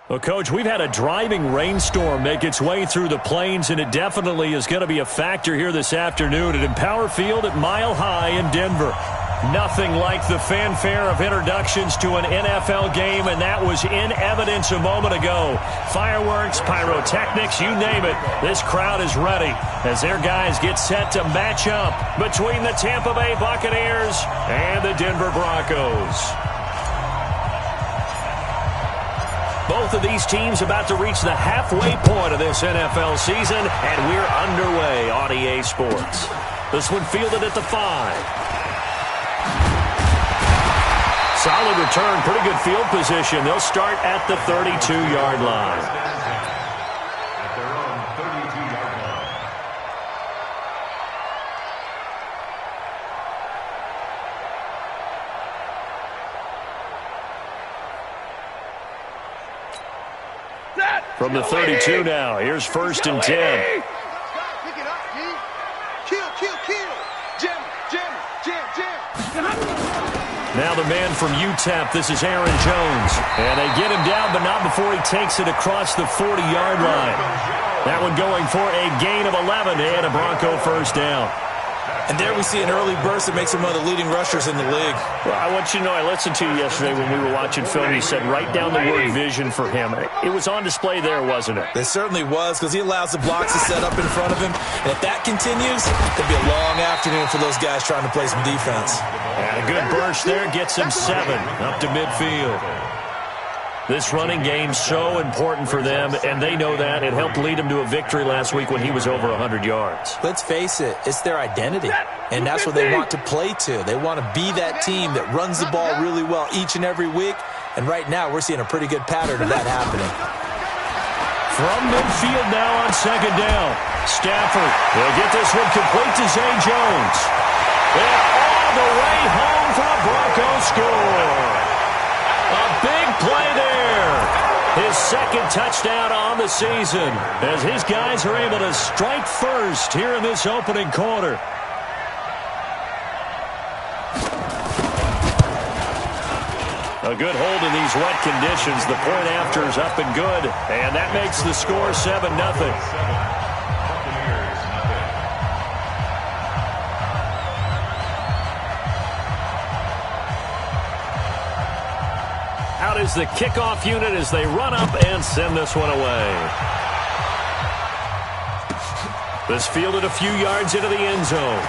Well, Coach, we've had a driving rainstorm make its way through the plains, and it definitely is going to be a factor here this afternoon at Empower Field at Mile High in Denver. Nothing like the fanfare of introductions to an NFL game, and that was in evidence a moment ago. Fireworks, pyrotechnics, you name it. This crowd is ready as their guys get set to match up between the Tampa Bay Buccaneers and the Denver Broncos. Both of these teams about to reach the halfway point of this NFL season, and we're underway on EA Sports. This one fielded at the 5. Solid return, pretty good field position. They'll start at the 32-yard line. At their own 32-yard line. From the 32 now, here's 1st and 10. Now the man from UTEP, this is Aaron Jones. And they get him down, but not before he takes it across the 40-yard line. That one going for a gain of 11 and a Bronco first down. And there we see an early burst that makes him one of the leading rushers in the league. Well, I want you to know, I listened to you yesterday when we were watching film. You said write down the word vision for him. It was on display there, wasn't it? It certainly was, because he allows the blocks to set up in front of him. And if that continues, it'll be a long afternoon for those guys trying to play some defense. And a good burst there gets him 7 up to midfield. This running game's so important for them, and they know that. It helped lead them to a victory last week when he was over 100 yards. Let's face it, it's their identity, and that's what they want to play to. They want to be that team that runs the ball really well each and every week, and right now we're seeing a pretty good pattern of that happening. From midfield now on 2nd down. Stafford will get this one complete to Zay Jones. And all the way home for a Broncos score. A big play there. His 2nd touchdown on the season as his guys are able to strike first here in this opening quarter. A good hold in these wet conditions. The point after is up and good, and that makes the score 7-0. Out is the kickoff unit as they run up and send this one away. This fielded a few yards into the end zone.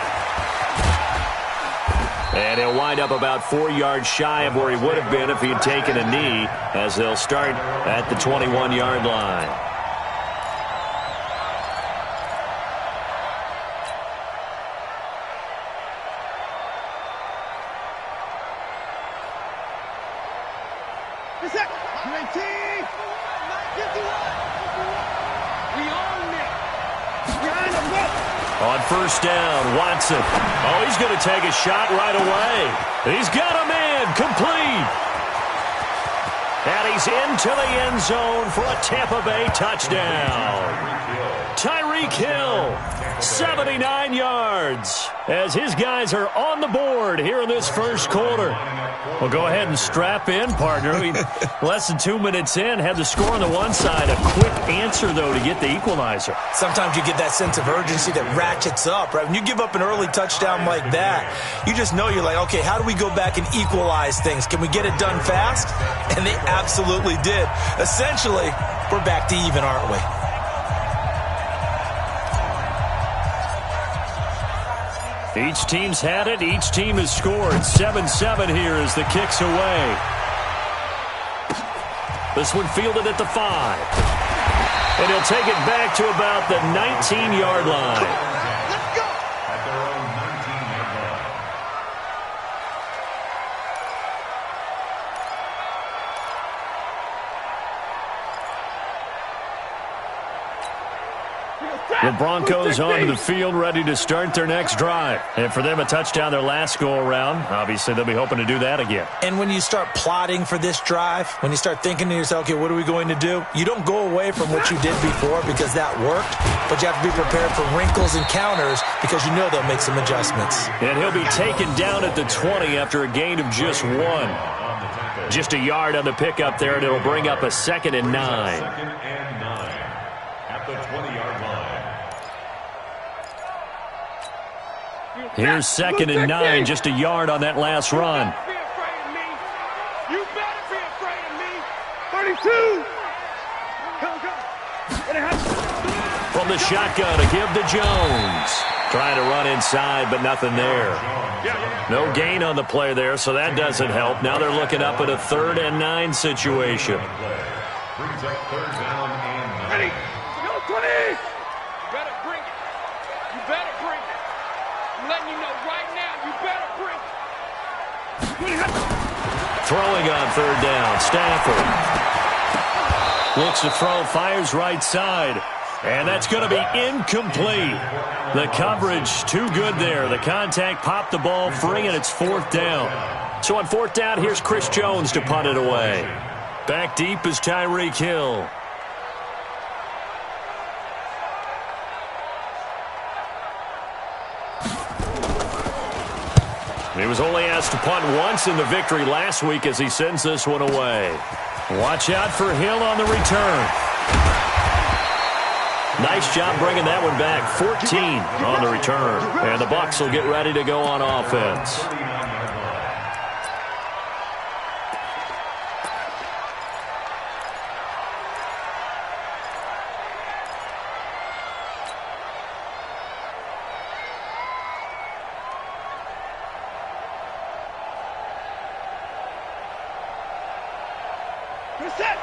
And he'll wind up about 4 yards shy of where he would have been if he had taken a knee, as they'll start at the 21-yard line. On 1st down, Watson. Oh, he's going to take a shot right away. He's got a man complete. And he's into the end zone for a Tampa Bay touchdown. Tyreek Hill, 79 yards, as his guys are on the board here in this first quarter. Well, go ahead and strap in, partner. Less than 2 minutes in, had the score on the one side. A quick answer, though, to get the equalizer. Sometimes you get that sense of urgency that ratchets up, right? When you give up an early touchdown like that, you just know you're like, okay, how do we go back and equalize things? Can we get it done fast? And they absolutely did. Essentially, we're back to even, aren't we? Each team's had it. Each team has scored. 7-7 here as the kick's away. This one fielded at the 5. And he'll take it back to about the 19-yard line. Let's go! At their own 19-yard line. The Broncos onto the field, ready to start their next drive. And for them, a touchdown their last go-around. Obviously, they'll be hoping to do that again. And when you start plotting for this drive, when you start thinking to yourself, okay, what are we going to do? You don't go away from what you did before because that worked, but you have to be prepared for wrinkles and counters because you know they'll make some adjustments. And he'll be taken down at the 20 after a gain of just 1. Just a yard on the pickup there, and it'll bring up a 2nd and 9. 2nd and 9 at the 20-yard line. Here's 2nd and 9, just a yard on that last run. You better be afraid of me. 32. From the shotgun, a give to Jones. Trying to run inside, but nothing there. No gain on the play there, so that doesn't help. Now they're looking up at a 3rd and 9 situation. Brings up 3rd down and 9. Ready. Go, 20. You better bring it. You better bring it. I'm letting you know right now, you better bring it. Throwing on 3rd down, Stafford. Looks to throw, fires right side. And that's going to be incomplete. The coverage too good there. The contact popped the ball free, and it's 4th down. So on 4th down, here's Chris Jones to punt it away. Back deep is Tyreek Hill. He was only asked to punt once in the victory last week as he sends this one away. Watch out for Hill on the return. Nice job bringing that one back. 14 on the return. And the Bucs will get ready to go on offense.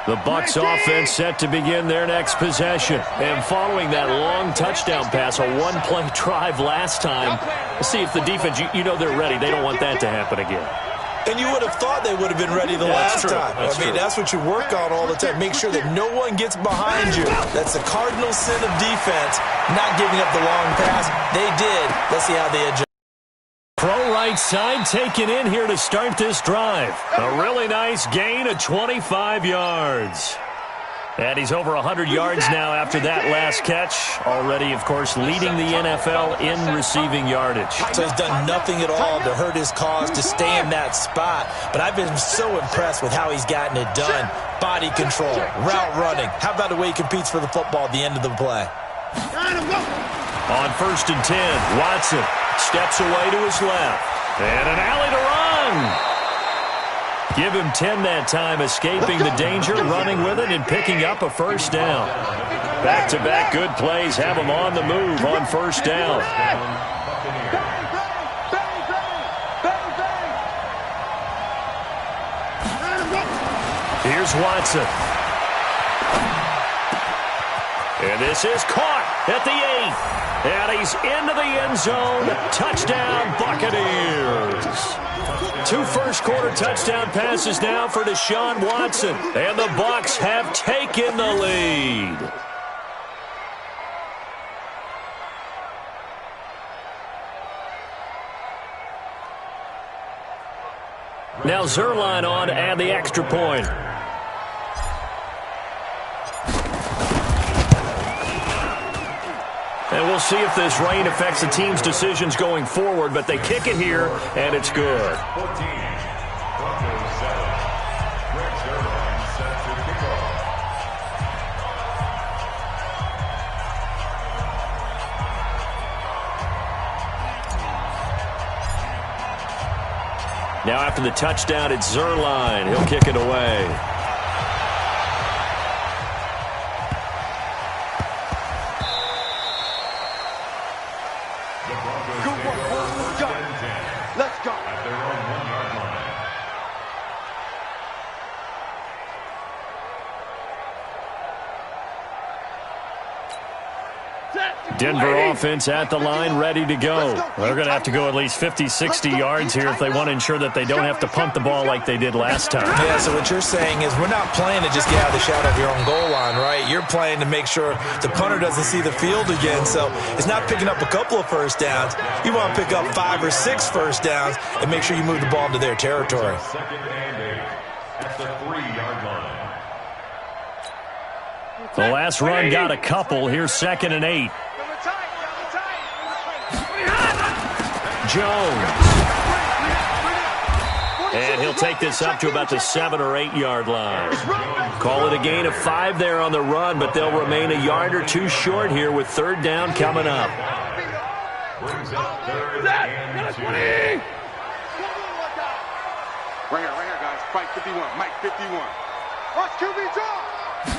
The Bucs offense set to begin their next possession. And following that long touchdown pass, a one-play drive last time, let's see if the defense, you know they're ready. They don't want that to happen again. And you would have thought they would have been ready the last time. I mean, that's what you work on all the time. Make sure that no one gets behind you. That's the cardinal sin of defense, not giving up the long pass. They did. Let's see how they adjust. Pro right side taken in here to start this drive. A really nice gain of 25 yards. And he's over 100 yards now after that last catch. Already, of course, leading the NFL in receiving yardage. So he's done nothing at all to hurt his cause, to stay in that spot. But I've been so impressed with how he's gotten it done. Body control, route running. How about the way he competes for the football at the end of the play? On 1st and 10, Watson steps away to his left. And an alley to run. Give him 10 that time, escaping the danger, running with it, and picking up a 1st down. Back-to-back good plays have him on the move on 1st down. Here's Watson. And this is caught at the 8th. And he's into the end zone. Touchdown, Buccaneers. 2 first-quarter touchdown passes now for Deshaun Watson. And the Bucs have taken the lead. Now Zerline on to add the extra point. And we'll see if this rain affects the team's decisions going forward, but they kick it here, and it's good. 14, Broncos 7. Greg Zerline set to kick off. Now after the touchdown, it's Zerline. He'll kick it away. Let's go. At their own 1-yard line. Denver offense at the line, ready to go. They're going to have to go at least 50, 60 yards here if they want to ensure that they don't have to punt the ball like they did last time. Yeah, so what you're saying is we're not playing to just get out of the shadow of your own goal line, right? You're playing to make sure the punter doesn't see the field again. So it's not picking up a couple of 1st downs. You want to pick up 5 or 6 1st downs and make sure you move the ball into their territory. 2nd and 8 at the 3-yard line. The last run got a couple. Here's 2nd and 8. Jones. And he'll take this up to about the 7 or 8 yard line. Call it a gain of 5 there on the run, but they'll remain a yard or two short here with third down coming up. Right here, guys. Fight 51. Mike 51. Watch QB draw.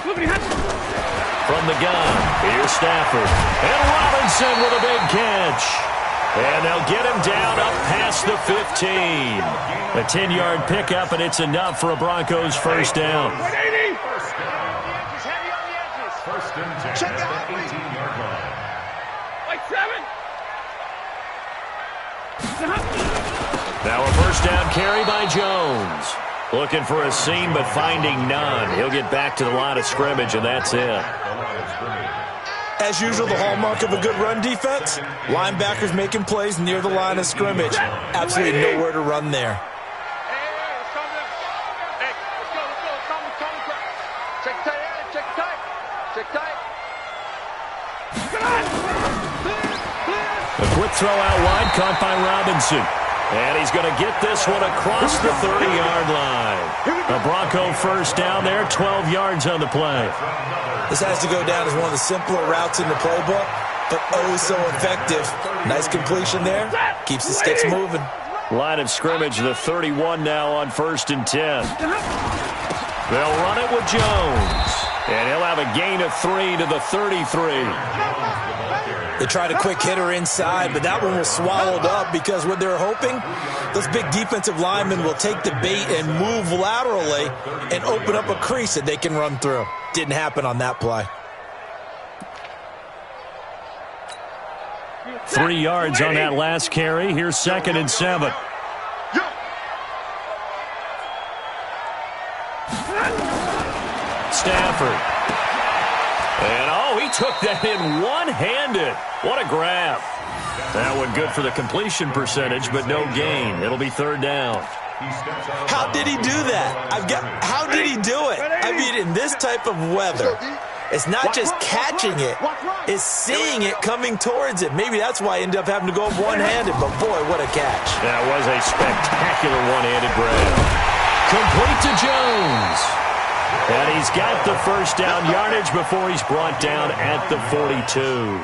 From the gun, here's Stafford. And Robinson with a big catch. And they'll get him down up past the 15. A 10-yard pickup, and it's enough for a Broncos first down. First and 10 Check at out. the 18-yard line. Like 7. Now a first down carry by Jones. Looking for a seam, but finding none. He'll get back to the line of scrimmage, and that's it. As usual, the hallmark of a good run defense, linebackers making plays near the line of scrimmage. Absolutely nowhere to run there. Hey, let's calm down. Hey, let's go. Calm. Check tight. Check tight. A quick throw out wide, caught by Robinson. And he's going to get this one across the 30-yard line. A Bronco first down there, 12 yards on the play. This has to go down as one of the simpler routes in the playbook, but oh so effective. Nice completion there. Keeps the sticks moving. Line of scrimmage, the 31 now on first and 10. They'll run it with Jones. And he'll have a gain of 3 to the 33. They tried a quick hitter inside, but that one was swallowed up because what they're hoping, those big defensive linemen will take the bait and move laterally and open up a crease that they can run through. Didn't happen on that play. 3 yards on that last carry. Here's second and 7. Stafford. And, he took that in one-handed. What a grab. That one good for the completion percentage, but no gain. It'll be third down. How did he do that? How did he do it? I mean, in this type of weather, it's not just catching it, it's seeing it coming towards it. Maybe that's why he ended up having to go one-handed, but boy, what a catch. That was a spectacular one-handed grab. Complete to Jones. And he's got the first down yardage before he's brought down at the 42.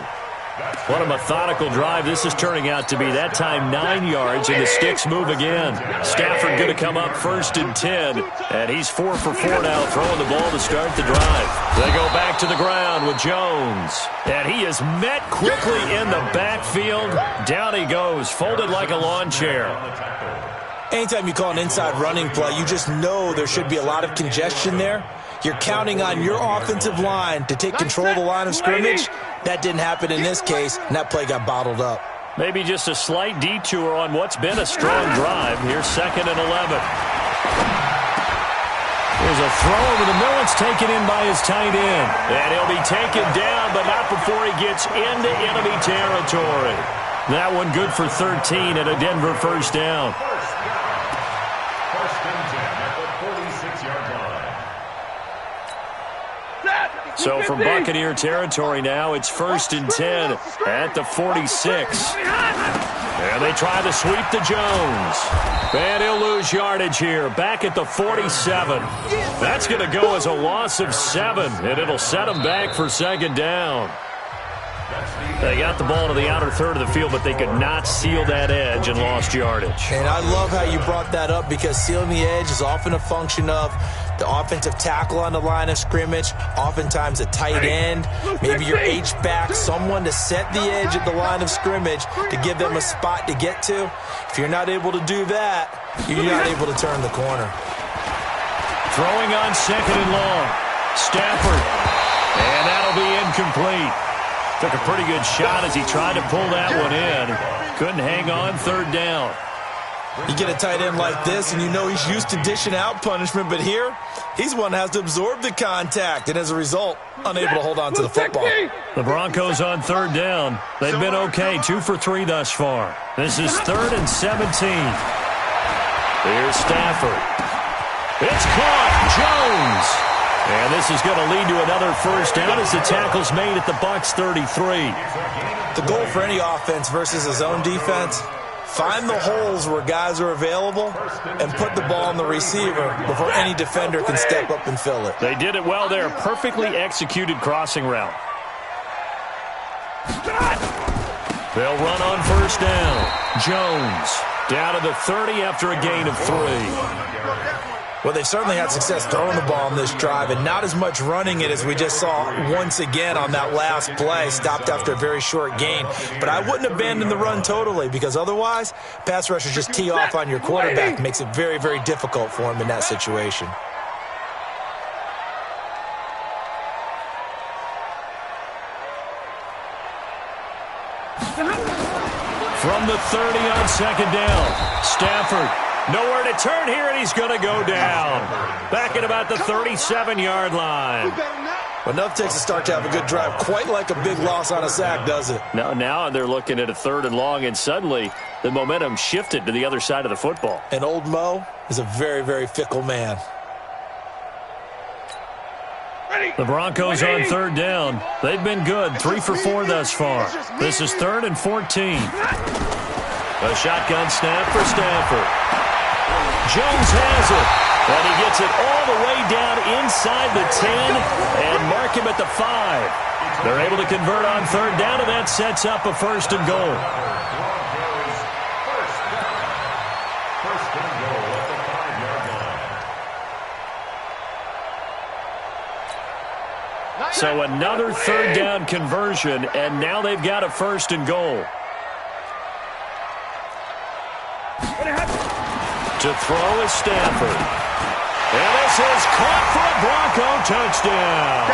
What a methodical drive this is turning out to be. That time 9 yards, and the sticks move again. Stafford going to come up first and 10, and he's 4 for 4 now, throwing the ball to start the drive. They go back to the ground with Jones, and he is met quickly in the backfield. Down he goes, folded like a lawn chair. Anytime you call an inside running play, you just know there should be a lot of congestion there. You're counting on your offensive line to take control of the line of scrimmage. That didn't happen in this case, and that play got bottled up. Maybe just a slight detour on what's been a strong drive. Here's second and 11. There's a throw over the middle. It's taken in by his tight end. And he'll be taken down, but not before he gets into enemy territory. That one good for 13 and a Denver first down. First and 10 at the 46-yard line. So from Buccaneer territory now, it's first and 10 at the 46. And they try to sweep to Jones. And he'll lose yardage here, back at the 47. That's going to go as a loss of 7, and it'll set them back for second down. They got the ball to the outer third of the field, but they could not seal that edge and lost yardage. And I love how you brought that up, because sealing the edge is often a function of the offensive tackle on the line of scrimmage, oftentimes a tight end, maybe your H-back, someone to set the edge at the line of scrimmage to give them a spot to get to. If you're not able to do that, you're not able to turn the corner. Throwing on second and long. Stafford. And that'll be incomplete. Took a pretty good shot as he tried to pull that one in. Couldn't hang on, third down. You get a tight end like this, and you know he's used to dishing out punishment, but here, he's one that has to absorb the contact, and as a result, unable to hold on to the football. The Broncos on third down. They've been okay, 2 for 3 thus far. This is third and 17. Here's Stafford. It's caught. Jones. And this is going to lead to another first down as the tackle's made at the Bucs 33. The goal for any offense versus his own defense, Find the holes where guys are available and put the ball on the receiver before any defender can step up and fill it. They did it well there. Perfectly executed crossing route. They'll run on first down. Jones down to the 30 after a gain of 3. Well, they've certainly had success throwing the ball on this drive and not as much running it as we just saw once again on that last play. Stopped after a very short gain. But I wouldn't abandon the run totally because otherwise, pass rushers just tee off on your quarterback. Makes it very, very difficult for him in that situation. From the 30 on second down, Stafford. Nowhere to turn here, and he's going to go down. Back at about the 37-yard line. Well, enough takes a start to have a good drive. Quite like a big loss on a sack, does it? Now they're looking at a 3rd and long, and suddenly the momentum shifted to the other side of the football. And old Mo is a very, very fickle man. The Broncos on 3rd down. They've been good, 3 for 4 thus far. This is 3rd and 14. A shotgun snap for Stafford. Jones has it, and he gets it all the way down inside the 10 and mark him at the 5. They're able to convert on 3rd down, and that sets up a 1st and goal. First and goal at the 5-yard line. So another 3rd down conversion, and now they've got a 1st and goal. To throw is Stafford. And this is caught for a Bronco touchdown.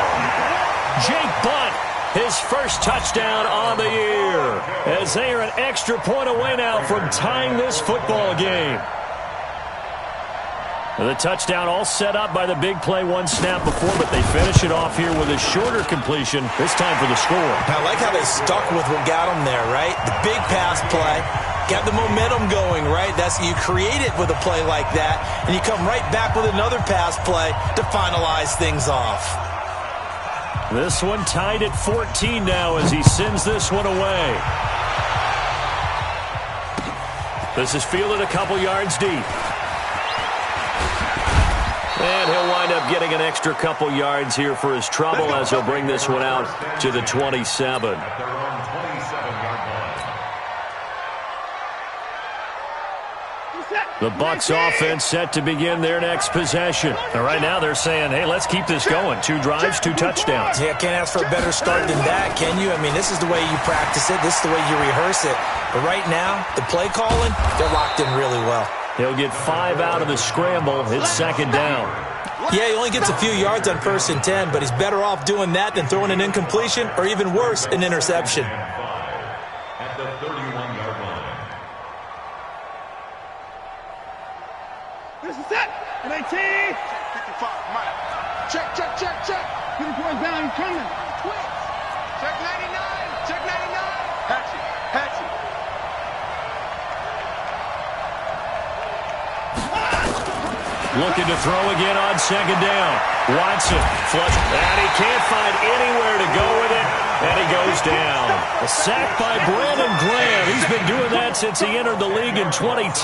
Jake Butt, his first touchdown on the year, as they are an extra point away now from tying this football game. The touchdown all set up by the big play one snap before, but they finish it off here with a shorter completion, this time for the score. I like how they stuck with what got them there, right? The big pass play. Got the momentum going, right? That's you create it with a play like that, and you come right back with another pass play to finalize things off. This one tied at 14 now as he sends this one away. This is fielded a couple yards deep. And he'll wind up getting an extra couple yards here for his trouble as he'll bring this one out to the 27. The Bucs offense set to begin their next possession. And right now they're saying, hey, let's keep this going. 2 drives, 2 touchdowns. Yeah, can't ask for a better start than that, can you? I mean, this is the way you practice it. This is the way you rehearse it. But right now, the play calling, they're locked in really well. He'll get 5 out of the scramble. It's 2nd down. Yeah, he only gets a few yards on 1st and 10, but he's better off doing that than throwing an incompletion or even worse, an interception. At the 31-yard line. This is it. 19. 55. Come on. Check. Get the boys down. He's coming. Twitch. Check 99. Check 99. Hatchet. Looking to throw again on 2nd down. Watson flush, and he can't find anywhere to go with it, and he goes down. A sack by Brandon Graham. He's been doing that since he entered the league in 2010.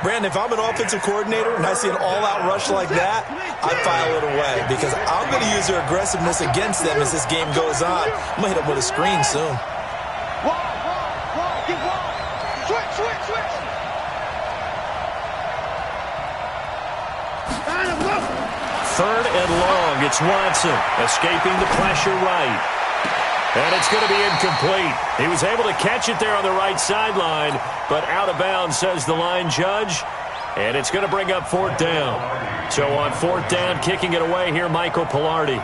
Brandon, if I'm an offensive coordinator and I see an all-out rush like that, I file it away because I'm going to use their aggressiveness against them as this game goes on. I'm going to hit them with a screen soon. Wall. Get wall. Switch. 3rd and long. It's Watson escaping the pressure right. And it's going to be incomplete. He was able to catch it there on the right sideline, but out of bounds, says the line judge. And it's going to bring up 4th down. So on 4th down, kicking it away here, Michael Pilardi.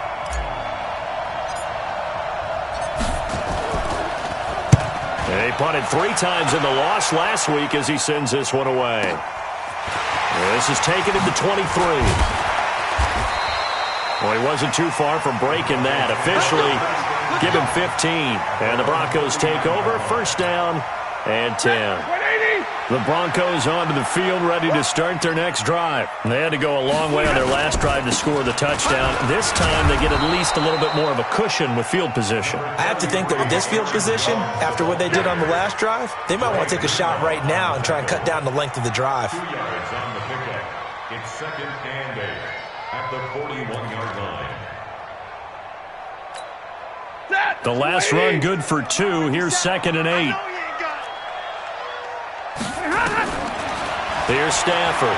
And he punted 3 times in the loss last week as he sends this one away. This is taken at the 23. Well, he wasn't too far from breaking that. Officially, give him 15. And the Broncos take over. 1st down and 10. 180. The Broncos onto the field, ready to start their next drive. They had to go a long way on their last drive to score the touchdown. This time, they get at least a little bit more of a cushion with field position. I have to think that with this field position, after what they did on the last drive, they might want to take a shot right now and try and cut down the length of the drive. 2 yards on the pickup. It's 2nd and 8 at the 41-yard line. The last run good for 2. Here's 2nd and 8. Here's Stafford.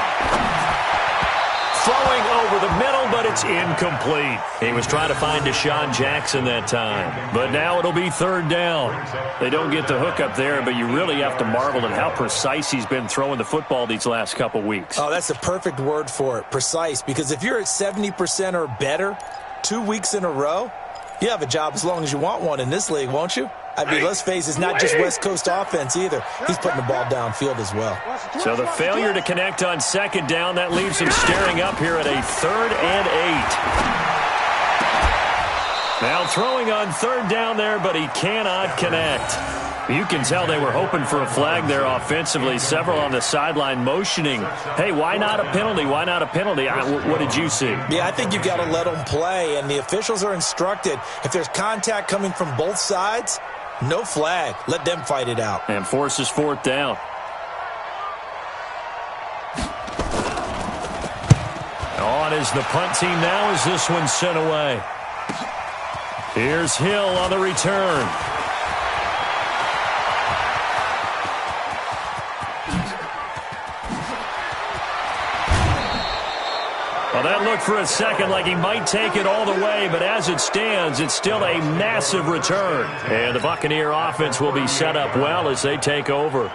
Throwing over the middle, but it's incomplete. He was trying to find Deshaun Jackson that time. But now it'll be 3rd down. They don't get the hook up there, but you really have to marvel at how precise he's been throwing the football these last couple weeks. Oh, that's the perfect word for it, precise. Because if you're at 70% or better 2 weeks in a row, you have a job as long as you want one in this league, won't you? I mean, let's face it, it's not just West Coast offense either. He's putting the ball downfield as well. So the failure to connect on 2nd down, that leaves him staring up here at a 3rd and 8. Now throwing on 3rd down there, but he cannot connect. You can tell they were hoping for a flag there offensively. Several on the sideline motioning, hey, why not a penalty? Why not a penalty? What did you see? Yeah, I think you got to let them play, and the officials are instructed, if there's contact coming from both sides, no flag. Let them fight it out. And forces 4th down. On is the punt team now as this one's sent away. Here's Hill on the return. Well, that looked for a second like he might take it all the way, but as it stands, it's still a massive return. And the Buccaneer offense will be set up well as they take over.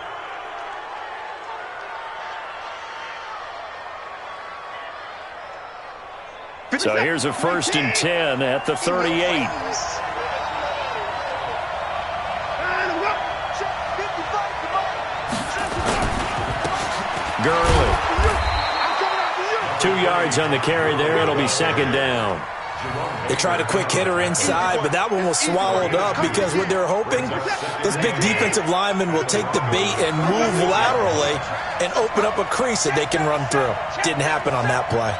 So here's a 1st and 10 at the 38. Gurley. 2 yards on the carry there. It'll be 2nd down. They tried a quick hitter inside, but that one was swallowed up because what they're hoping, those big defensive linemen will take the bait and move laterally and open up a crease that they can run through. Didn't happen on that play.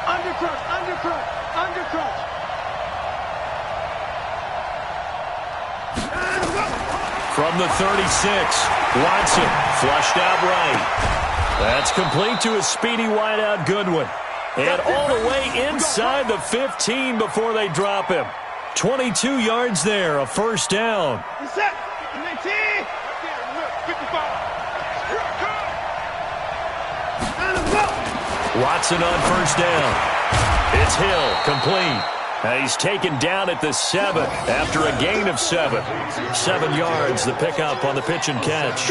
Undercrush, undercrush, undercrush. From the 36, Watson flushed out right. That's complete to a speedy wideout Goodwin. And all the way inside the 15 before they drop him. 22 yards there, a 1st down. Set. 19. 55. Watson on 1st down. It's Hill, complete. He's taken down at the 7 after a gain of 7. 7 yards, the pickup on the pitch and catch.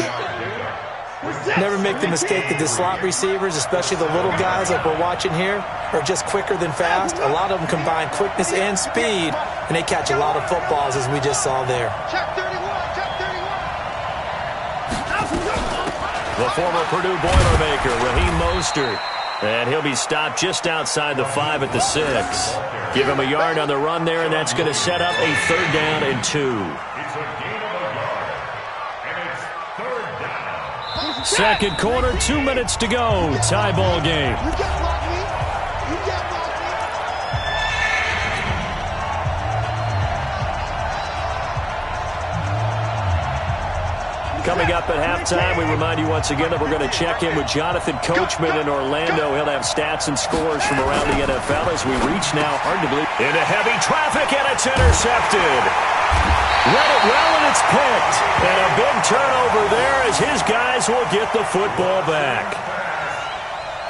Never make the mistake that the slot receivers, especially the little guys like we're watching here, are just quicker than fast. A lot of them combine quickness and speed, and they catch a lot of footballs, as we just saw there. Check 31. Check 31. The former Purdue Boilermaker, Raheem Mostert. And he'll be stopped just outside the 5 at the 6. Give him a yard on the run there, and that's going to set up a 3rd down and 2. It's a gain of a yard, and it's 3rd down. 2nd quarter, 2 minutes to go. Tie ball game. You got locked me. You got locked me. Coming up at halftime, we remind you once again that we're going to check in with Jonathan Coachman in Orlando. He'll have stats and scores from around the NFL as we reach now, hard to believe, into heavy traffic, and it's intercepted. Read it well, and it's picked. And a big turnover there as his guys will get the football back.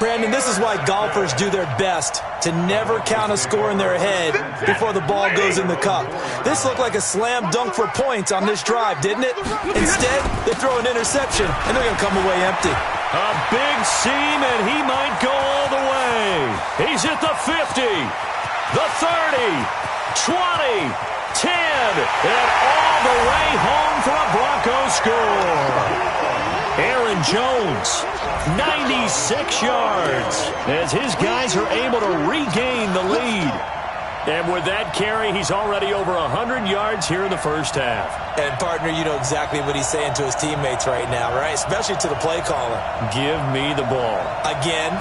Brandon, this is why golfers do their best to never count a score in their head before the ball goes in the cup. This looked like a slam dunk for points on this drive, didn't it? Instead, they throw an interception, and they're going to come away empty. A big seam, and he might go all the way. He's at the 50, the 30, 20, 10, and all the way home for a Broncos score. Aaron Jones, 96 yards, as his guys are able to regain the lead. And with that carry, he's already over 100 yards here in the first half. And, partner, you know exactly what he's saying to his teammates right now, right? Especially to the play caller. Give me the ball. Again.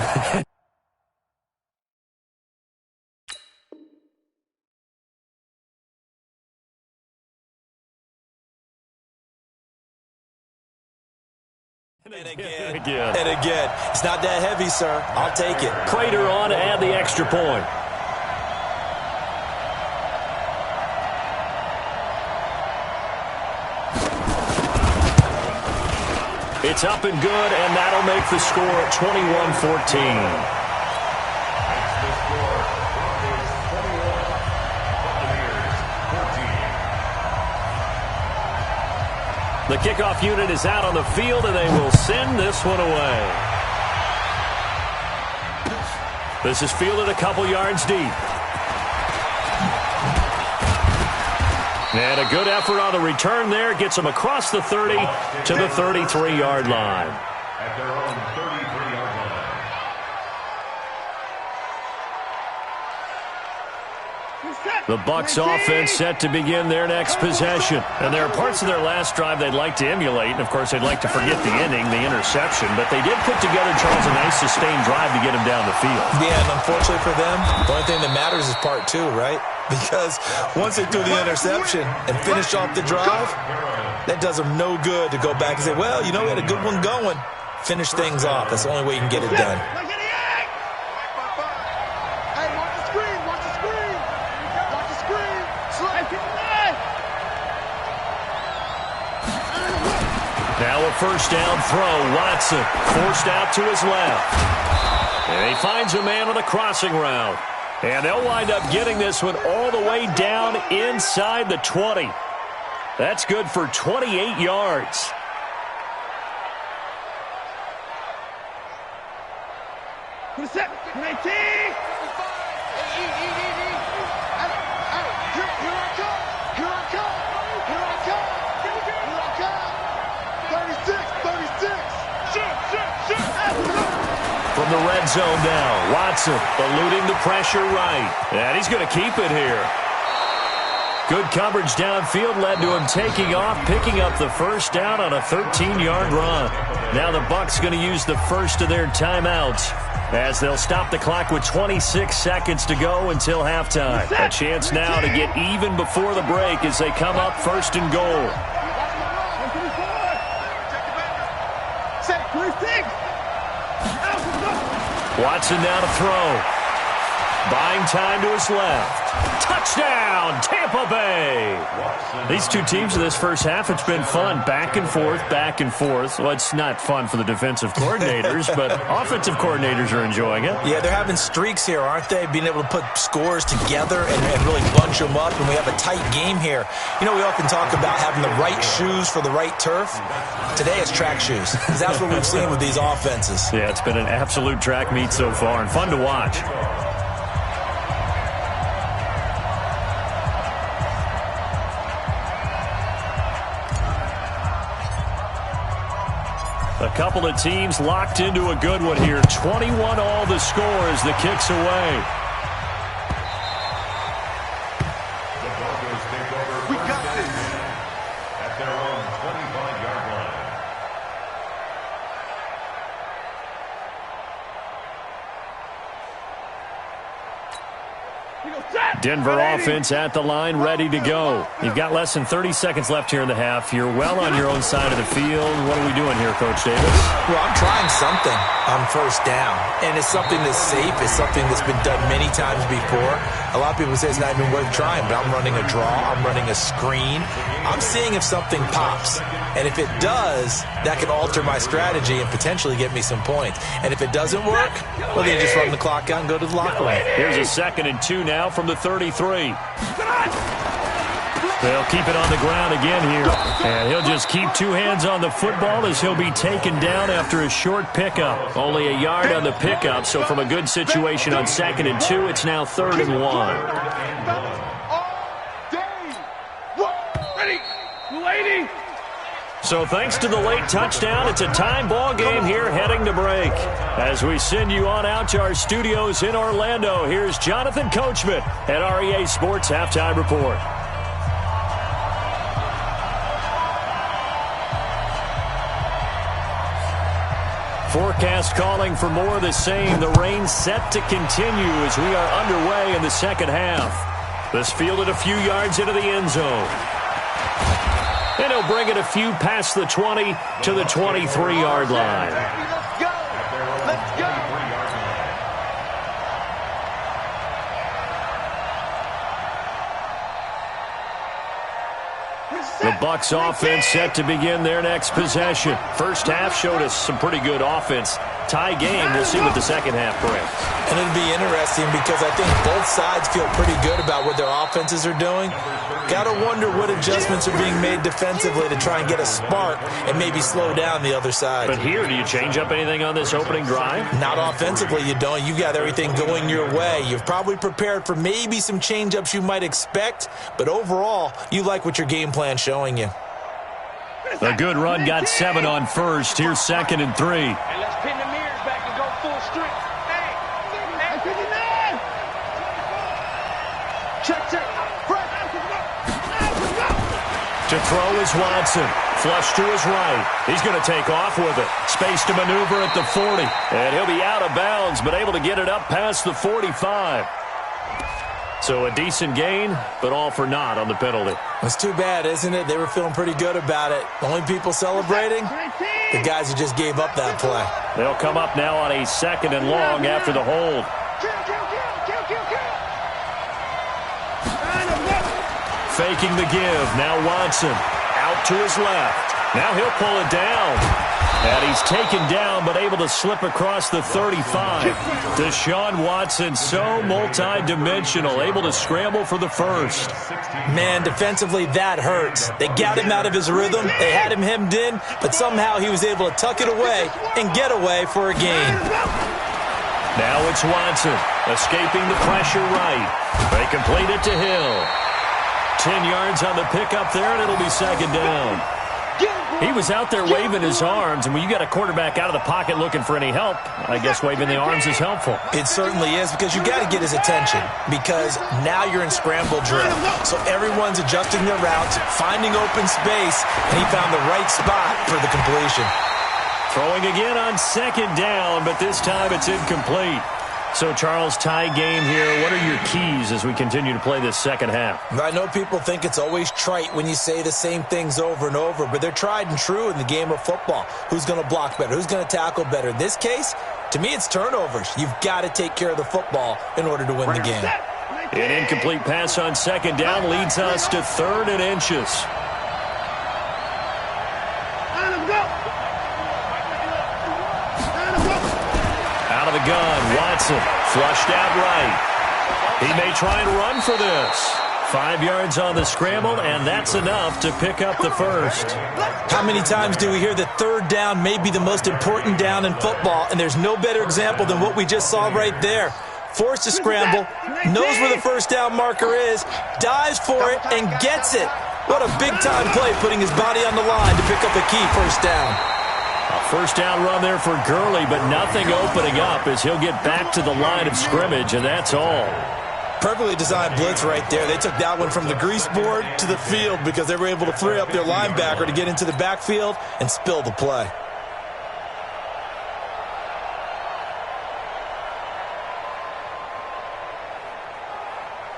And again. And again. It's not that heavy, sir. I'll take it. Prater on to add the extra point. It's up and good, and that'll make the score 21-14. The kickoff unit is out on the field, and they will send this one away. This is fielded a couple yards deep. And a good effort on the return there. Gets them across the 30 to the 33-yard line. At their own 33-yard line. The Bucs offense set to begin their next possession. And there are parts of their last drive they'd like to emulate. And, of course, they'd like to forget the inning, the interception. But they did put together, Charles, a nice sustained drive to get him down the field. Yeah, and unfortunately for them, the only thing that matters is part two, right? Because once they threw the interception and finished off the drive, that does them no good to go back and say, well, you know, we had a good one going. Finish things off. That's the only way you can get it done. Now a first down throw. Watson forced out to his left. And he finds a man on a crossing route. And they'll wind up getting this one all the way down inside the 20. That's good for 28 yards. Who's that? 19! From the red zone now, Watson eluding the pressure right. And he's going to keep it here. Good coverage downfield led to him taking off, picking up the first down on a 13-yard run. Now the Bucs going to use the first of their timeouts as they'll stop the clock with 26 seconds to go until halftime. A chance now to get even before the break as they come up first and goal. Watson now to throw. Buying time to his left. Touchdown, Tampa Bay. These two teams in this first half, it's been fun. Back and forth, back and forth. Well, it's not fun for the defensive coordinators, but offensive coordinators are enjoying it. Yeah, they're having streaks here, aren't they? Being able to put scores together and really bunch them up, and we have a tight game here. You know, we often talk about having the right shoes for the right turf. Today it's track shoes, because that's what we've seen with these offenses. Yeah, it's been an absolute track meet so far, and fun to watch. A couple of teams locked into a good one here. 21 all the score as the kick's away. The Broncos take over. We got this. At their own 25-yard line. Denver offense at the line, ready to go. You've got less than 30 seconds left here in the half. You're well on your own side of the field. What are we doing here, Coach Davis? Well, I'm trying something on first down, and it's something that's safe. It's something that's been done many times before. A lot of people say it's not even worth trying, but I'm running a draw. I'm running a screen. I'm seeing if something pops, and if it does, that can alter my strategy and potentially get me some points. And if it doesn't work, well, then you just run the clock out and go to the locker room. Here's a 2nd and 2 now from the 33. They'll keep it on the ground again here. And he'll just keep two hands on the football as he'll be taken down after a short pickup. Only a yard on the pickup, so from a good situation on 2nd and 2, it's now 3rd and 1. Ready. 280. So thanks to the late touchdown, it's a time ball game here heading to break. As we send you on out to our studios in Orlando, here's Jonathan Coachman at REA Sports Halftime Report. Forecast calling for more of the same. The rain set to continue as we are underway in the second half. This fielded a few yards into the end zone. And he'll bring it a few past the 20 to the 23-yard line. Let's go! Let's go! The Bucs offense set to begin their next possession. First half showed us some pretty good offense. Tie game, we'll see what the second half brings. And it'll be interesting because I think both sides feel pretty good about what their offenses are doing. Got to wonder what adjustments are being made defensively to try and get a spark and maybe slow down the other side. But here, do you change up anything on this opening drive? Not offensively, you don't. You got everything going your way. You've probably prepared for maybe some change-ups you might expect, but overall, you like what your game plan's showing you. A good run got 7 on first. Here's 2nd and 3. And let's pin the mirrors back and go full strength. Hey, 59! Check. To throw is Watson. Flush to his right. He's going to take off with it. Space to maneuver at the 40. And he'll be out of bounds, but able to get it up past the 45. So a decent gain, but all for naught on the penalty. It's too bad, isn't it? They were feeling pretty good about it. The only people celebrating, the guys who just gave up that play. They'll come up now on a 2nd and long after the hold. Kill. Faking the give. Now Watson out to his left. Now he'll pull it down. And he's taken down, but able to slip across the 35. Deshaun Watson, so multi-dimensional, able to scramble for the first. Man, defensively, that hurts. They got him out of his rhythm. They had him hemmed in, but somehow he was able to tuck it away and get away for a gain. Now it's Watson, escaping the pressure right. They complete it to Hill. 10 yards on the pickup there, and it'll be 2nd down. He was out there waving his arms, and when you got a quarterback out of the pocket looking for any help, I guess waving the arms is helpful. It certainly is, because you got to get his attention, because now you're in scramble drill. So everyone's adjusting their routes, finding open space, and he found the right spot for the completion. Throwing again on 2nd down, but this time it's incomplete. So, Charles, tie game here. What are your keys as we continue to play this second half? I know people think it's always trite when you say the same things over and over, but they're tried and true in the game of football. Who's going to block better? Who's going to tackle better? In this case, to me, it's turnovers. You've got to take care of the football in order to win the game. An incomplete pass on 2nd down leads us to 3rd and inches. Out of the gun, Watson flushed out right. He may try and run for this. 5 yards on the scramble, and that's enough to pick up the first. How many times do we hear that 3rd down may be the most important down in football, and there's no better example than what we just saw right there. Forced to scramble, knows where the 1st down marker is, dives for it, and gets it. What a big-time play, putting his body on the line to pick up a key 1st down. A 1st down run there for Gurley, but nothing opening up as he'll get back to the line of scrimmage, and that's all. Perfectly designed blitz right there. They took that one from the grease board to the field because they were able to free up their linebacker to get into the backfield and spill the play.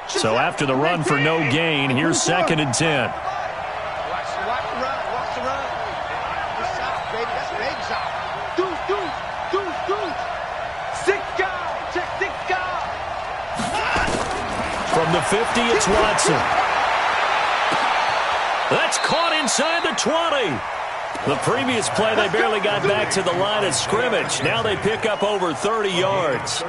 So after the run for no gain, here's 2nd and 10. Watch the run. Good shot, baby. That's a baby shot. Deuce. 6 guys. Check 6 guys. From the 50, it's Watson. That's caught inside the 20. The previous play, they barely got back to the line of scrimmage. Now they pick up over 30 yards.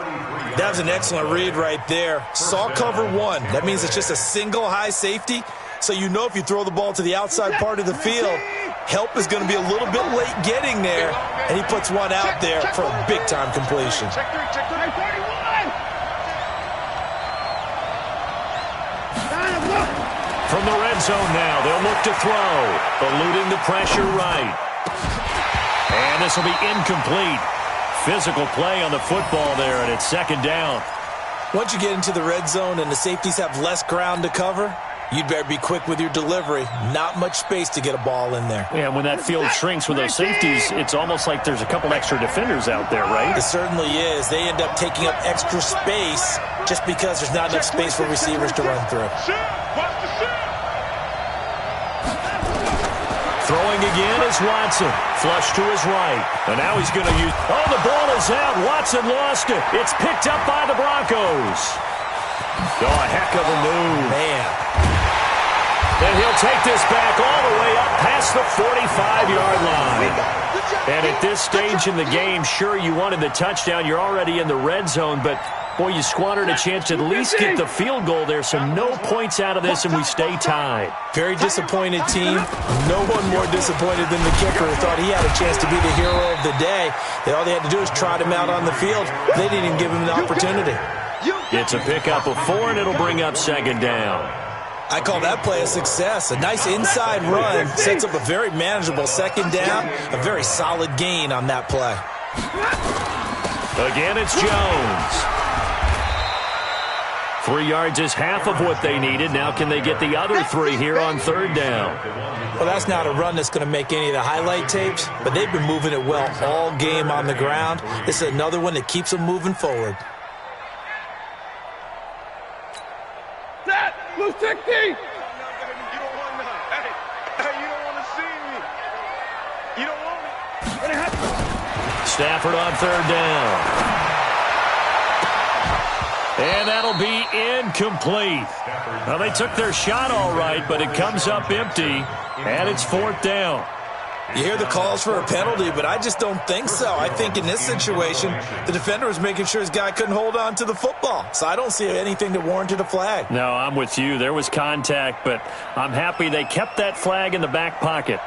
That was an excellent read right there. Saw cover 1. That means it's just a single high safety. So you know if you throw the ball to the outside part of the field, help is going to be a little bit late getting there. And he puts one out there for a big-time completion. Check 3, 31. From the red zone now, they'll look to throw. Eluding the pressure right. And this will be incomplete. Physical play on the football there, and it's second down. Once you get into the red zone and the safeties have less ground to cover, you'd better be quick with your delivery. Not much space to get a ball in there. Yeah, when that field shrinks with those safeties, it's almost like there's a couple extra defenders out there, right? It certainly is. They end up taking up extra space just because there's not enough space for receivers to run through. Throwing again is Watson. Flush to his right. And now he's going to use... Oh, the ball is out. Watson lost it. It's picked up by the Broncos. Oh, a heck of a move. Man. And he'll take this back all the way up past the 45-yard line. And at this stage in the game, sure, you wanted the touchdown. You're already in the red zone, but... boy, you squandered a chance to at least get the field goal there, so no points out of this, and we stay tied. Very disappointed team. No one more disappointed than the kicker who thought he had a chance to be the hero of the day. All they had to do is trot him out on the field. They didn't even give him the opportunity. It's a pickup of 4, and it'll bring up second down. I call that play a success. A nice inside run sets up a very manageable second down. A very solid gain on that play. Again, it's Jones. 3 yards is half of what they needed. Now can they get the other 3 here on third down? Well, that's not a run that's going to make any of the highlight tapes, but they've been moving it well all game on the ground. This is another one that keeps them moving forward. Set! Blue 60! You don't want none. Hey, you don't want to see me. You don't want it. Stafford on third down. And that'll be incomplete. Well, they took their shot all right, but it comes up empty, and it's fourth down. You hear the calls for a penalty, but I just don't think so. I think in this situation, the defender was making sure his guy couldn't hold on to the football. So I don't see anything that warranted a flag. No, I'm with you. There was contact, but I'm happy they kept that flag in the back pocket.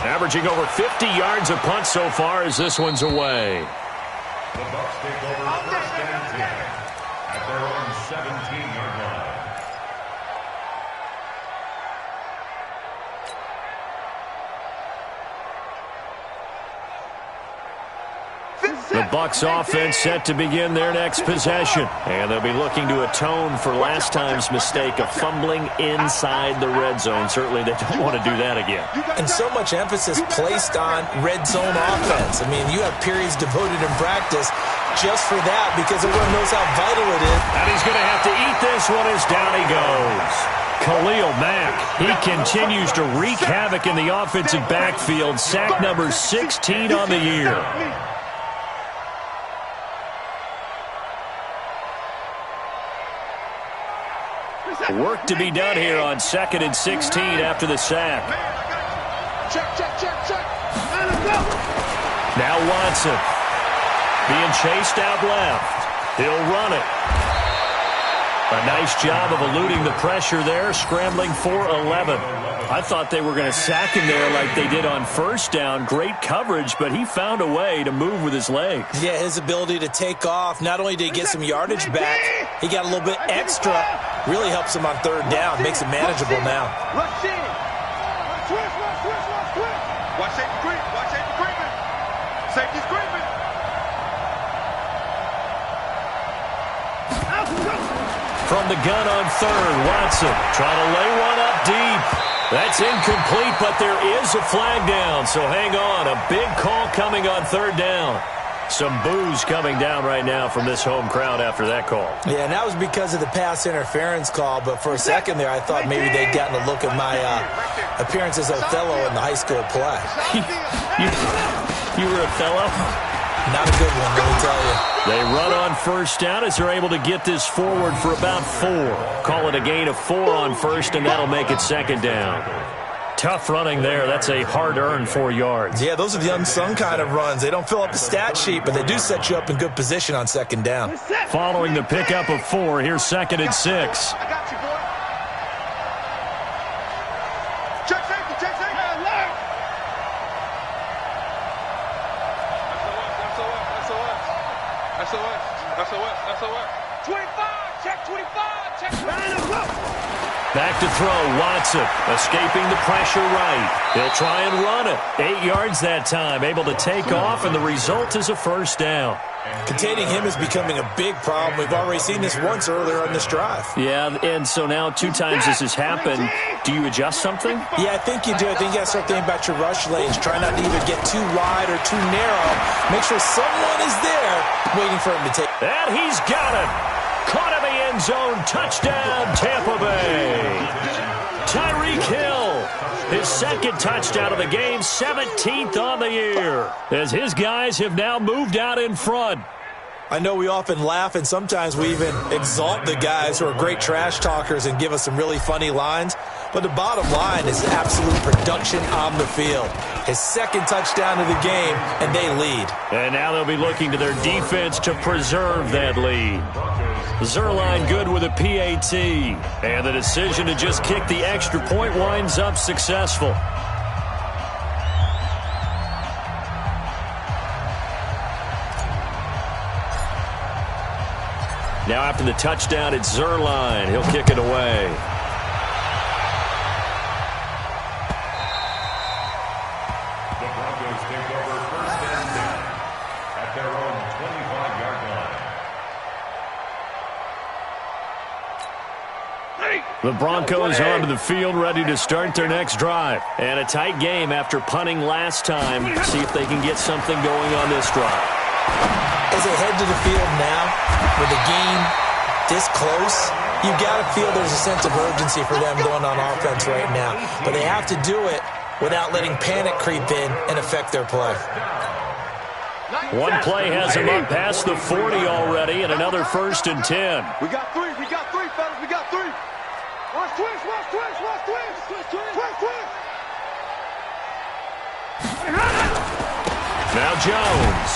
Averaging over 50 yards a punt so far as this one's away. The Bucs take over first and 10 at their own 17-yard line. The Bucs offense set to begin their next possession. And they'll be looking to atone for last time's mistake of fumbling inside the red zone. Certainly they don't want to do that again. And so much emphasis placed on red zone offense. I mean, you have periods devoted in practice just for that because everyone knows how vital it is. And he's going to have to eat this one as down he goes. Khalil Mack, he continues to wreak havoc in the offensive backfield. Sack number 16 on the year. Work to be done here on 2nd and 16 after the sack. Check. Now Watson being chased out left. He'll run it. A nice job of eluding the pressure there, scrambling for 11. I thought they were going to sack him there like they did on first down. Great coverage, but he found a way to move with his legs. Yeah, his ability to take off, not only did he get some yardage back, he got a little bit extra. Really helps him on third down, makes it manageable now. Rush in. Watch safety creep. Watch safety creeping. Safety's creeping. From the gun on third, Watson trying to lay one up deep. That's incomplete, but there is a flag down, so hang on. A big call coming on third down. Some boos coming down right now from this home crowd after that call. Yeah, and that was because of the pass interference call, but for a second there I thought maybe they'd gotten a look at my appearance as Othello in the high school play. You were Othello? Not a good one, let me tell you. They run on first down as they're able to get this forward for about 4. Call it a gain of 4 on first, and that'll make it second down. Tough running there. That's a hard-earned 4 yards. Yeah, those are the unsung kind of runs. They don't fill up the stat sheet, but they do set you up in good position on second down. Following the pickup of 4, here's 2nd and 6. I got you, boy. Check safety. SOS. Back to throw, Watson, escaping the pressure right. He'll try and run it. 8 yards that time, able to take off, and the result is a first down. Containing him is becoming a big problem. We've already seen this once earlier on this drive. Yeah, and so now 2 times this has happened. Do you adjust something? Yeah, I think you do. I think you got to start thinking about your rush lanes. Try not to either get too wide or too narrow. Make sure someone is there waiting for him to take. And he's got it. Caught in the end zone. Touchdown, Tampa Bay. Tyreek Hill, his second touchdown of the game, 17th on the year, as his guys have now moved out in front. I know we often laugh, and sometimes we even exalt the guys who are great trash talkers and give us some really funny lines. But the bottom line is absolute production on the field. His second touchdown of the game, and they lead. And now they'll be looking to their defense to preserve that lead. Zuerlein good with a PAT. And the decision to just kick the extra point winds up successful. Now after the touchdown, it's Zuerlein. He'll kick it away. The Broncos take over first and 10 at their own 25-yard line. The Broncos onto the field, ready to start their next drive. And a tight game after punting last time. See if they can get something going on this drive. As they head to the field now, with the game this close, you've got to feel there's a sense of urgency for them going on offense right now. But they have to do it without letting panic creep in and affect their play. One play has him up past the 40 already, and another first and 10. We got three, fellas, we got three. Watch twist. Now Jones.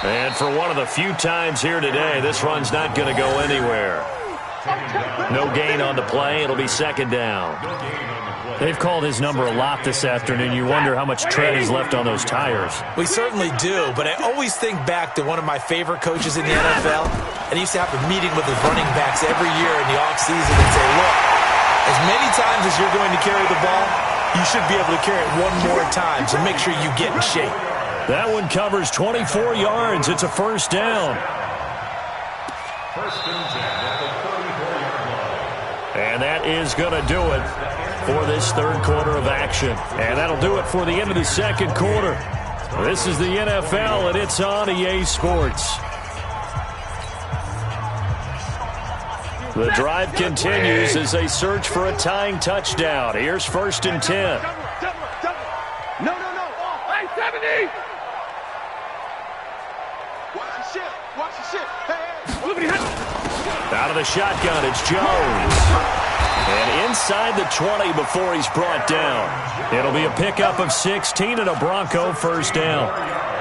And for one of the few times here today, this run's not going to go anywhere. No gain on the play. It'll be second down. They've called his number a lot this afternoon. You wonder how much tread is left on those tires. We certainly do, but I always think back to one of my favorite coaches in the NFL, and he used to have a meeting with his running backs every year in the offseason and say, look, as many times as you're going to carry the ball, you should be able to carry it one more time, so make sure you get in shape. That one covers 24 yards. It's a first down. First and 10 at the 34-yard line. And that is going to do it for this third quarter of action. And that'll do it for the end of the second quarter. This is the NFL, and it's on EA Sports. The drive continues as they search for a tying touchdown. Here's first and 10. No. Hey, 70. Watch the shit. Hey. Out of the shotgun, it's Jones. And inside the 20 before he's brought down. It'll be a pickup of 16 and a Bronco first down.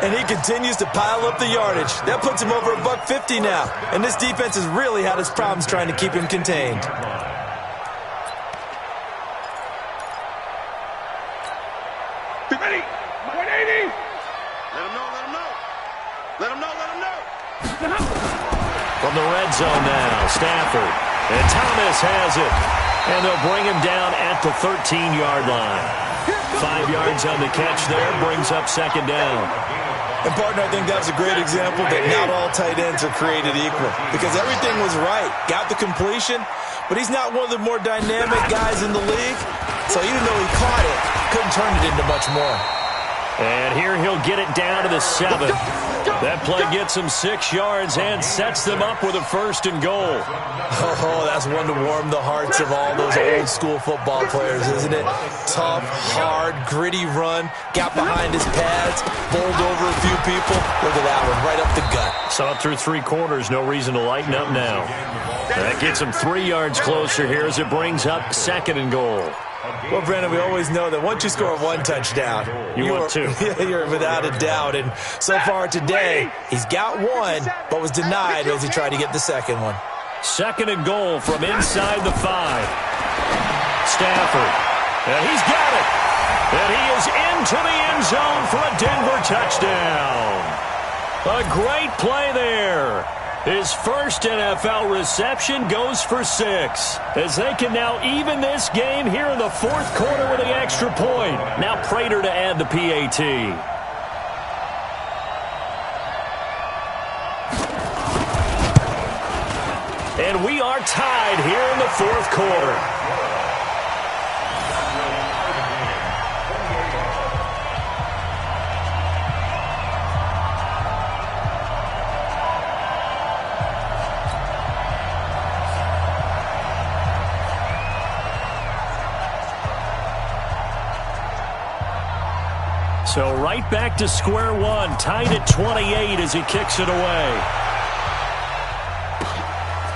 And he continues to pile up the yardage. That puts him over $150 now. And this defense has really had its problems trying to keep him contained. Be ready. 180. Let him know. From the red zone now, Stafford. And Thomas has it. And they'll bring him down at the 13-yard line. 5 yards on the catch there, brings up second down. And, partner, I think that was a great example that not all tight ends are created equal. Because everything was right. Got the completion, but he's not one of the more dynamic guys in the league. So even though he caught it, couldn't turn it into much more. And here he'll get it down to the 7. That play gets him 6 yards and sets them up with a first and goal. Oh, that's one to warm the hearts of all those old school football players, isn't it? Tough, hard, gritty run. Got behind his pads, bowled over a few people. Look at that one, right up the gut. Saw it through 3 quarters, no reason to lighten up now. That gets him 3 yards closer here as it brings up second and goal. Well, Brandon, we always know that once you score one touchdown, you want two. You're without a doubt. And so far today, he's got one, but was denied as he tried to get the second one. Second and goal from inside the 5. Stafford. And he's got it. And he is into the end zone for a Denver touchdown. A great play there. His first NFL reception goes for 6, as they can now even this game here in the fourth quarter with the extra point. Now Prater to add the PAT. And we are tied here in the fourth quarter. So right back to square one, tied at 28 as he kicks it away.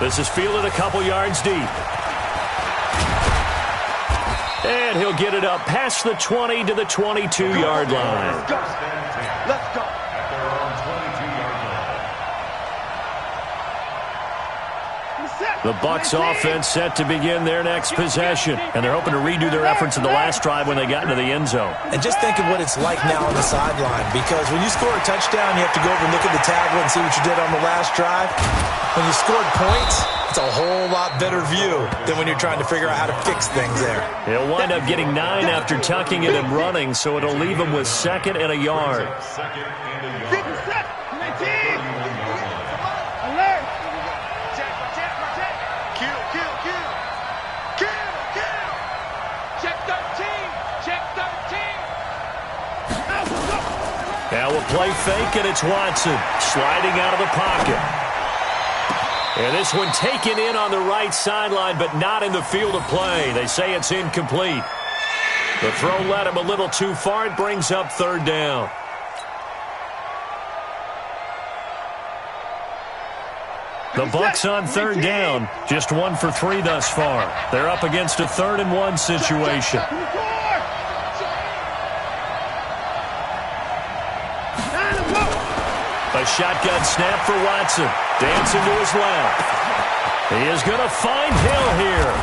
This is fielded a couple yards deep. And he'll get it up past the 20 to the 22-yard line. Let's go. Let's go. At their own 22-yard line. The Bucs offense set to begin their next possession, and they're hoping to redo their efforts in the last drive when they got into the end zone. And just think of what it's like now on the sideline, because when you score a touchdown, you have to go over and look at the tablet and see what you did on the last drive. When you scored points, it's a whole lot better view than when you're trying to figure out how to fix things there. He'll wind up getting 9 after tucking it and running, so it'll leave him with 2nd and a yard. Second and a yard. Alert. Kill. Check 13. Check 13. Now we'll play fake, and it's Watson sliding out of the pocket. And this one taken in on the right sideline, but not in the field of play. They say it's incomplete. The throw led him a little too far. It brings up 3rd down. The Bucs on 3rd down, just 1 for 3 thus far. They're up against a 3rd and 1 situation. A shotgun snap for Watson. Dancing to his left. He is going to find Hill here.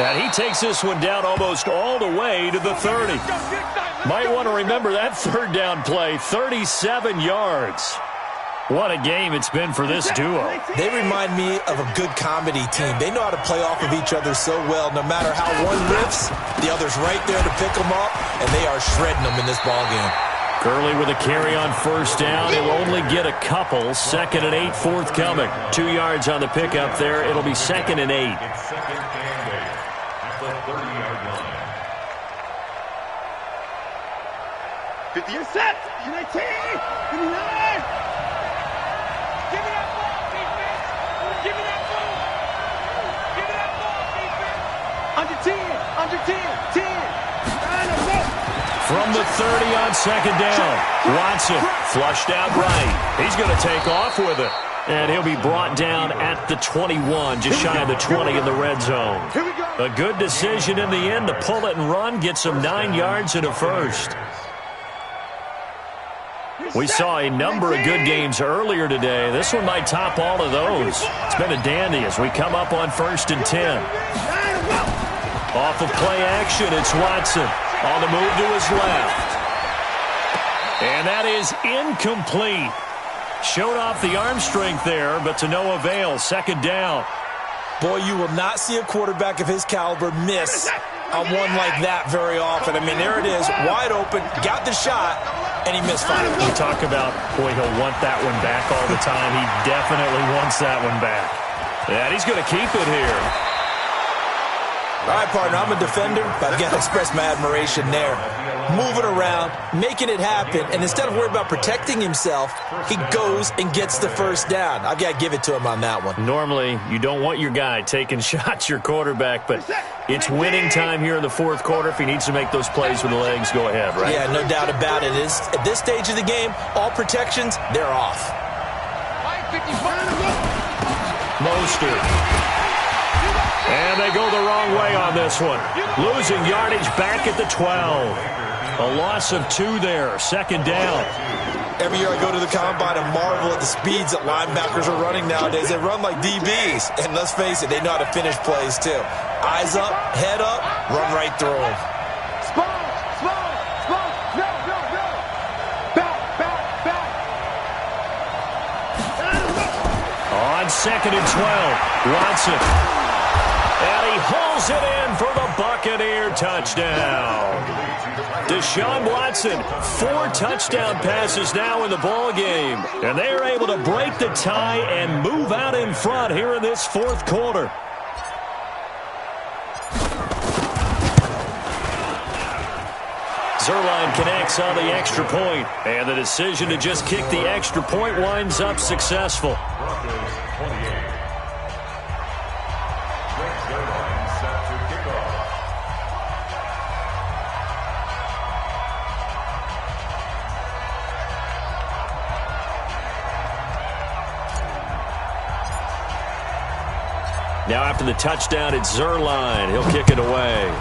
And he takes this one down almost all the way to the 30. Might want to remember that 3rd down play, 37 yards. What a game it's been for this duo. They remind me of a good comedy team. They know how to play off of each other so well. No matter how one riffs, the other's right there to pick them up, and they are shredding them in this ballgame. Gurley with a carry on 1st down. He'll only get a couple. 2nd and 8 forthcoming. 2 yards on the pickup there. It'll be 2nd and 8. It's 2nd and 8 at the 30-yard line. 50 yards set. 19. 59. Give me that ball, defense. Give me that ball. Give me that ball, defense. Under 10. 10. From the 30 on 2nd down. Watson flushed out right. He's going to take off with it. And he'll be brought down at the 21, just shy of the 20 in the red zone. A good decision in the end to pull it and run, get some 9 yards and a 1st. We saw a number of good games earlier today. This one might top all of those. It's been a dandy as we come up on 1st and 10. Off of play action, it's Watson. On the move to his left. And that is incomplete. Showed off the arm strength there, but to no avail. 2nd down. Boy, you will not see a quarterback of his caliber miss a one like that very often. I mean, there it is, wide open, got the shot, and he misfired. We talk about, boy, he'll want that one back all the time. He definitely wants that one back. And he's going to keep it here. All right, partner, I'm a defender, but I've got to express my admiration there. Moving around, making it happen, and instead of worrying about protecting himself, he goes and gets the 1st down. I've got to give it to him on that one. Normally, you don't want your guy taking shots, your quarterback, but it's winning time here in the 4th quarter. If he needs to make those plays with the legs, go ahead, right? Yeah, no doubt about it. At this stage of the game, all protections, they're off. Mostert. And they go the wrong way on this one. Losing yardage back at the 12. A loss of 2 there. 2nd down. Every year I go to the combine and marvel at the speeds that linebackers are running nowadays. They run like DBs. And let's face it, they know how to finish plays too. Eyes up, head up, run right through them. 2nd and 12. Watson. And he hauls it in for the Buccaneer touchdown. Deshaun Watson, 4 touchdown passes now in the ballgame. And they are able to break the tie and move out in front here in this 4th quarter. Zerline connects on the extra point, and the decision to just kick the extra point winds up successful. Broncos 28. Zerline set to kick off. Now after the touchdown, it's Zerline. He'll kick it away.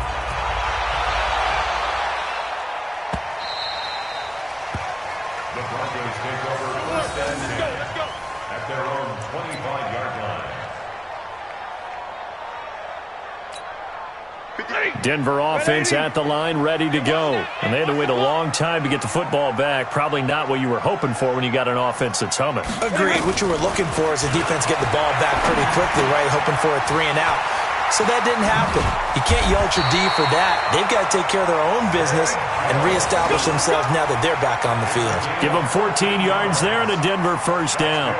The Broncos take over first and 10 at their own 25-yard line. Denver offense at the line, ready to go. And they had to wait a long time to get the football back. Probably not what you were hoping for when you got an offense that's humming. Agreed. What you were looking for is the defense get the ball back pretty quickly, right? Hoping for a 3 and out. So that didn't happen. You can't yell at your D for that. They've got to take care of their own business and reestablish themselves now that they're back on the field. Give them 14 yards there and a Denver first down.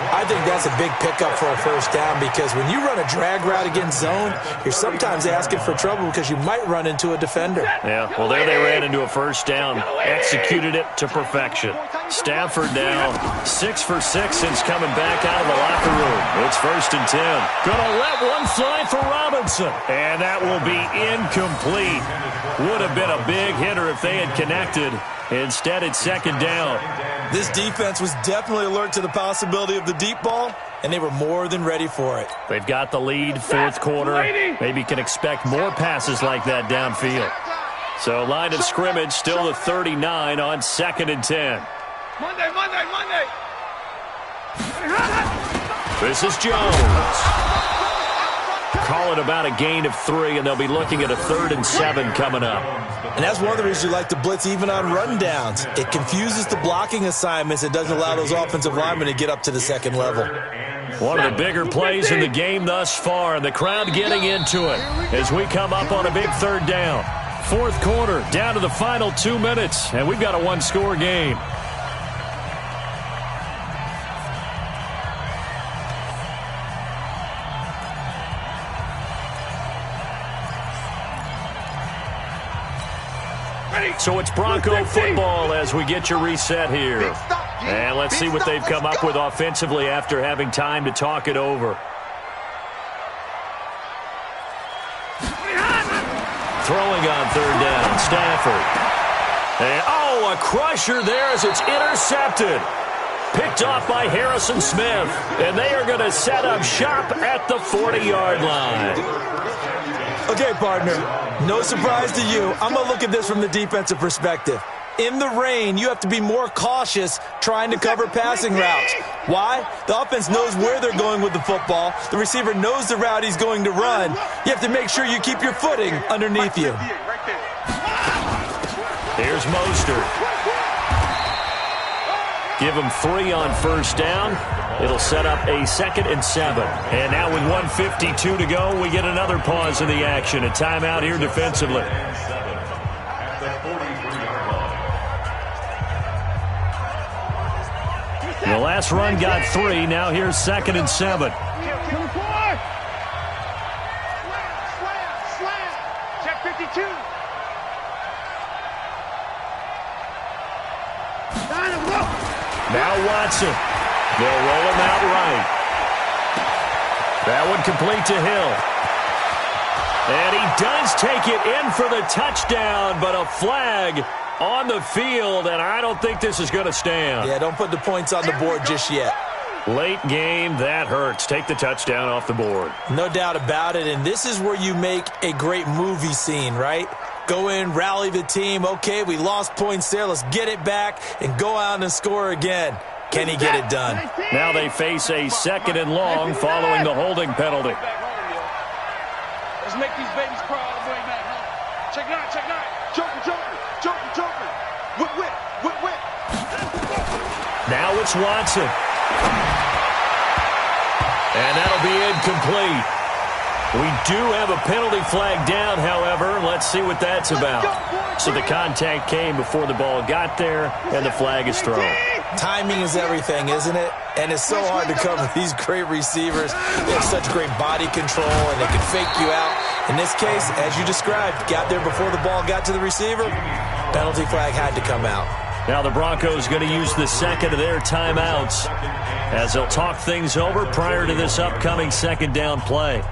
I think that's a big pickup for a first down because when you run a drag route against zone, you're sometimes asking for trouble because you might run into a defender. Yeah, well, there they ran into a first down. Executed it to perfection. Stafford now 6 for 6 since coming back out of the locker room. It's 1st and 10. Gonna let one fly for Robinson. And that will be incomplete. Would have been a big hitter if they had connected. Instead, it's 2nd down. This defense was definitely alert to the possibility of the deep ball, and they were more than ready for it. They've got the lead, 4th quarter. Maybe can expect more passes like that downfield. So line of scrimmage still the 39 on 2nd and 10. Monday. This is Jones. Call it about a gain of 3, and they'll be looking at a 3rd and 7 coming up. And that's one of the reasons you like to blitz even on rundowns. It confuses the blocking assignments. It doesn't allow those offensive linemen to get up to the 2nd level. One of the bigger plays in the game thus far, and the crowd getting into it as we come up on a big 3rd down. 4th quarter, down to the final 2 minutes, and we've got a 1-score game. So it's Bronco football as we get your reset here. And let's see what they've come up with offensively after having time to talk it over. Throwing on 3rd down, Stafford. And, a crusher there as it's intercepted. Picked off by Harrison Smith. And they are going to set up shop at the 40-yard line. Okay, partner, no surprise to you. I'm going to look at this from the defensive perspective. In the rain, you have to be more cautious trying to cover passing routes. Why? The offense knows where they're going with the football. The receiver knows the route he's going to run. You have to make sure you keep your footing underneath you. Here's Mostert. Give him 3 on 1st down. It'll set up a 2nd and 7. And now with 1:52 to go, we get another pause in the action. A timeout here defensively. At the 43-yard line. The last run got 3. Now here's 2nd and 7. Check 52. Now Watson. They'll roll him out right. That one complete to Hill. And he does take it in for the touchdown, but a flag on the field, and I don't think this is going to stand. Yeah, don't put the points on the board just yet. Late game, that hurts. Take the touchdown off the board. No doubt about it, and this is where you make a great movie scene, right? Go in, rally the team. Okay, we lost points there. Let's get it back and go out and score again. Can he get it done? Now they face a 2nd and long following the holding penalty. Let's make these babies cry all the way back home. Check 9. Joker. Whip. Now it's Watson. And that'll be incomplete. We do have a penalty flag down, however. Let's see what that's about. So the contact came before the ball got there, and the flag is thrown. Timing is everything, isn't it? And it's so hard to cover these great receivers. They have such great body control, and they can fake you out. In this case, as you described, got there before the ball got to the receiver. Penalty flag had to come out. Now the Broncos going to use the second of their timeouts as they'll talk things over prior to this upcoming second down play.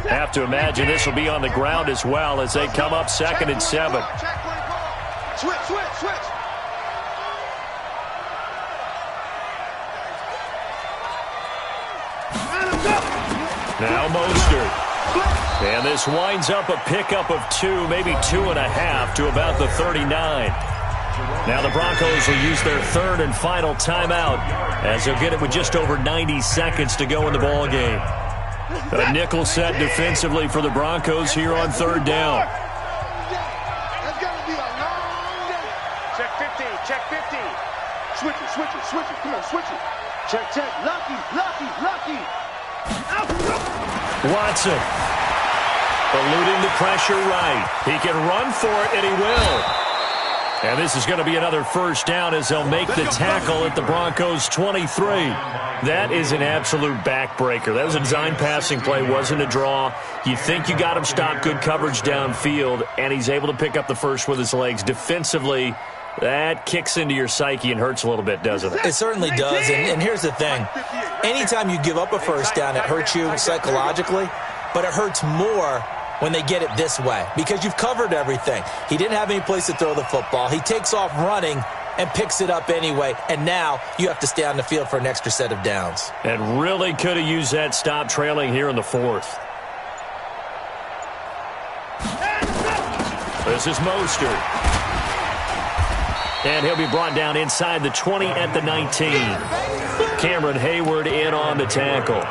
Have to imagine this will be on the ground as well as they come up 2nd and 7. Switch, switch, switch. Now Mostert. And this winds up a pickup of 2, maybe 2.5 to about the 39. Now the Broncos will use their third and final timeout as they'll get it with just over 90 seconds to go in the ball game. A nickel set defensively for the Broncos here on 3rd down. That's got to be a long day. Check 15, check 15. Switch it, switch it, switch it. Come on, switch it. Check, check. Lucky, lucky, lucky. Watson. Eluding the pressure right. He can run for it, and he will. And this is going to be another first down as they'll make the tackle at the Broncos' 23. That is an absolute backbreaker. That was a design passing play, wasn't a draw. You think you got him stopped, good coverage downfield, and he's able to pick up the first with his legs. Defensively, that kicks into your psyche and hurts a little bit, doesn't it? It certainly does, and here's the thing. Anytime you give up a first down, it hurts you psychologically, but it hurts more when they get it this way because you've covered everything. He didn't have any place to throw the football. He takes off running and picks it up anyway, and now you have to stay on the field for an extra set of downs. And really could have used that stop trailing here in the 4th. This is Mostert. And he'll be brought down inside the 20 at the 19. Cameron Hayward in on the tackle.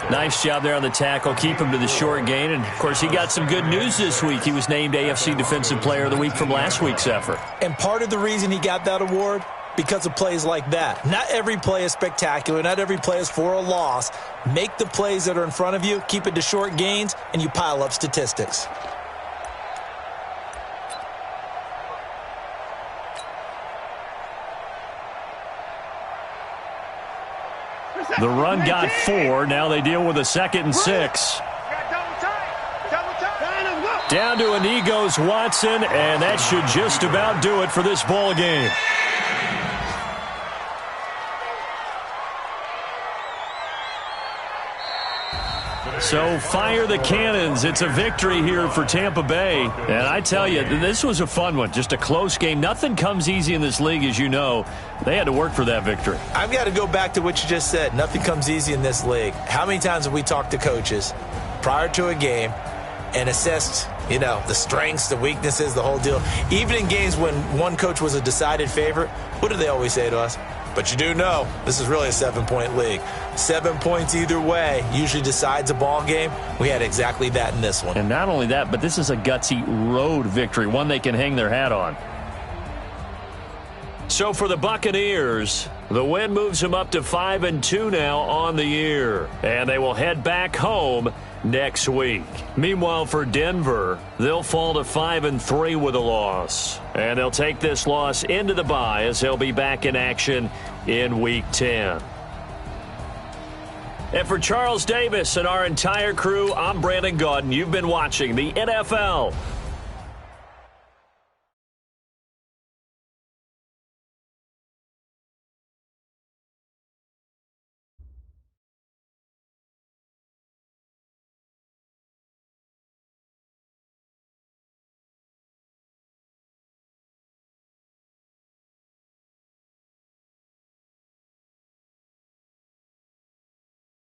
Nice job there on the tackle. Keep him to the short gain. And, of course, he got some good news this week. He was named AFC Defensive Player of the Week from last week's effort. And part of the reason he got that award, because of plays like that. Not every play is spectacular. Not every play is for a loss. Make the plays that are in front of you, keep it to short gains, and you pile up statistics. The run got 4. Now they deal with a 2nd and 6. Down to a knee goes Watson, and that should just about do it for this ball game. So fire the cannons. It's a victory here for Tampa Bay. And I tell you, this was a fun one. Just a close game. Nothing comes easy in this league, as you know. They had to work for that victory. I've got to go back to what you just said. Nothing comes easy in this league. How many times have we talked to coaches prior to a game and assessed, the strengths, the weaknesses, the whole deal? Even in games when one coach was a decided favorite, what do they always say to us? But you do know this is really a 7-point league. 7 points either way usually decides a ball game. We had exactly that in this one. And not only that, but this is a gutsy road victory, one they can hang their hat on. So for the Buccaneers, the win moves them up to 5-2 now on the year. And they will head back home next week. Meanwhile, for Denver, they'll fall to 5-3 with a loss. And they'll take this loss into the bye as they'll be back in action in Week 10. And for Charles Davis and our entire crew, I'm Brandon Gaudin. You've been watching the NFL